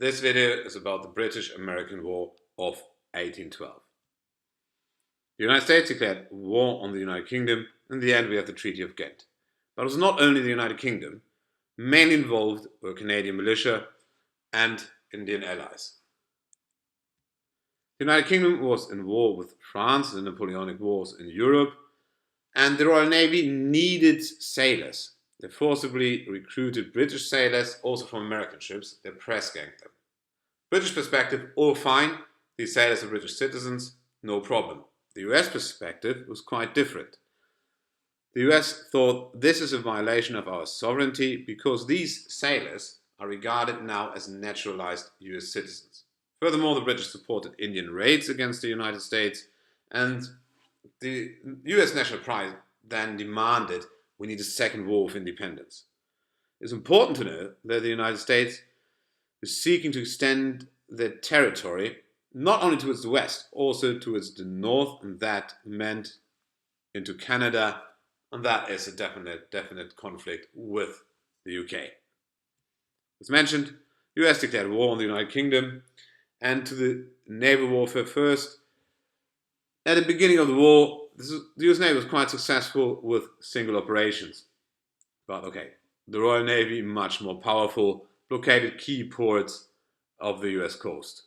This video is about the British-American War of 1812. The United States declared war on the United Kingdom. In the end, we have the Treaty of Ghent. But it was not only the United Kingdom. Mainly involved were Canadian militia and Indian allies. The United Kingdom was in war with France, the Napoleonic Wars in Europe, and the Royal Navy needed sailors. They forcibly recruited British sailors, also from American ships. They press-ganged them. British perspective, all fine. These sailors are British citizens, no problem. The US perspective was quite different. The US thought this is a violation of our sovereignty because these sailors are regarded now as naturalized US citizens. Furthermore, the British supported Indian raids against the United States, and the US national pride then demanded we need a second war of independence. It's important to know that the United States is seeking to extend their territory not only towards the west, also towards the north, and that meant into Canada, and that is a definite conflict with the UK. As mentioned, the US declared war on the United Kingdom, and to the naval warfare first. At the beginning of the war, the US Navy was quite successful with single operations. But okay, the Royal Navy, much more powerful, blockaded key ports of the US coast.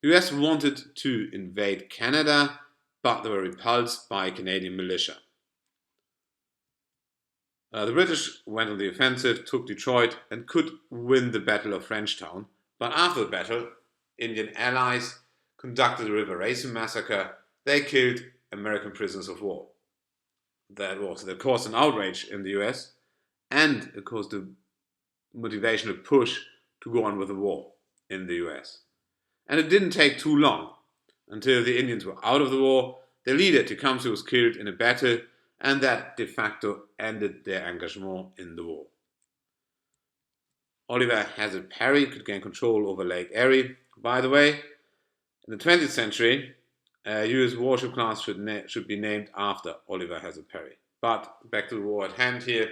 The US wanted to invade Canada, but they were repulsed by Canadian militia. The British went on the offensive, took Detroit, and could win the Battle of Frenchtown. But after the battle, Indian allies conducted a river racing massacre. They killed American prisoners of war. That caused an outrage in the US, and it caused a motivational push to go on with the war in the US. And it didn't take too long until the Indians were out of the war. Their leader, Tecumseh, was killed in a battle, and that de facto ended their engagement in the war. Oliver Hazard Perry could gain control over Lake Erie. By the way, in the 20th century, a US warship class should be named after Oliver Hazard Perry. But back to the war at hand here.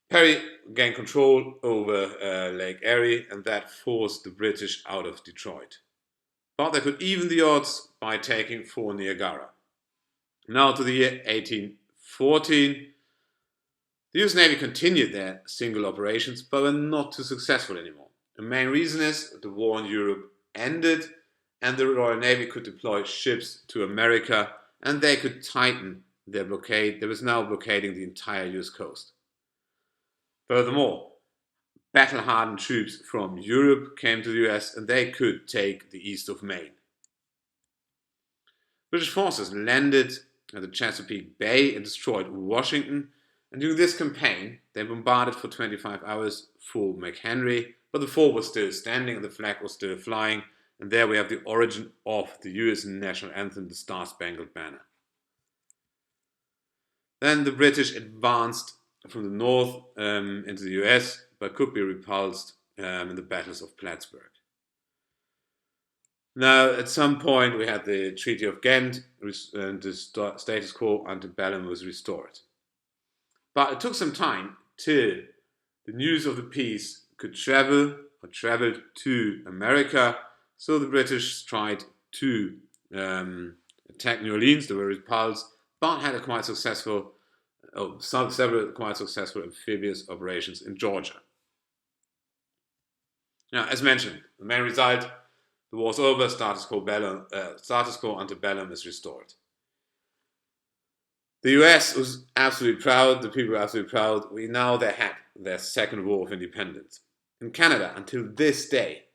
Perry gained control over Lake Erie, and that forced the British out of Detroit. But they could even the odds by taking Fort Niagara. Now to the year 1814. The US Navy continued their single operations, but were not too successful anymore. The main reason is the war in Europe ended, and the Royal Navy could deploy ships to America, and they could tighten their blockade. They was now blockading the entire US coast. Furthermore, battle-hardened troops from Europe came to the US, and they could take the east of Maine. British forces landed at the Chesapeake Bay and destroyed Washington. And during this campaign, they bombarded for 25 hours Fort McHenry, but the fort was still standing and the flag was still flying. And there we have the origin of the US national anthem, the Star-Spangled Banner. Then the British advanced from the north into the US, but could be repulsed in the battles of Plattsburgh. Now, at some point, we had the Treaty of Ghent, and the status quo antebellum was restored. But it took some time till the news of the peace could traveled to America. So the British tried to attack New Orleans. They were repulsed, but had a several quite successful amphibious operations in Georgia. Now, as mentioned, the main result: the war's over. Status quo antebellum is restored. The US was absolutely proud, the people were absolutely proud. They had their second war of independence. In Canada, until this day,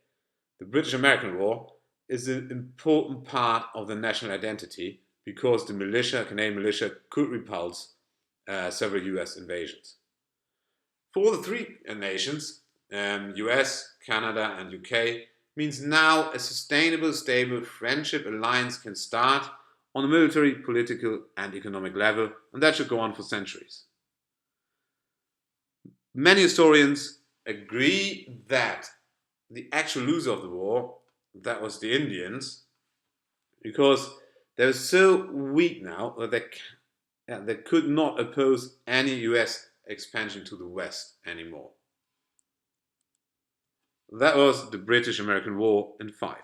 the British-American War is an important part of the national identity because the Canadian militia, could repulse several US invasions. For the three nations, US, Canada, and UK, means now a sustainable, stable friendship alliance can start on a military, political, and economic level, and that should go on for centuries. Many historians agree that the actual loser of the war, that was the Indians, because they were so weak now that they could not oppose any US expansion to the west anymore. That was the British-American War in 5.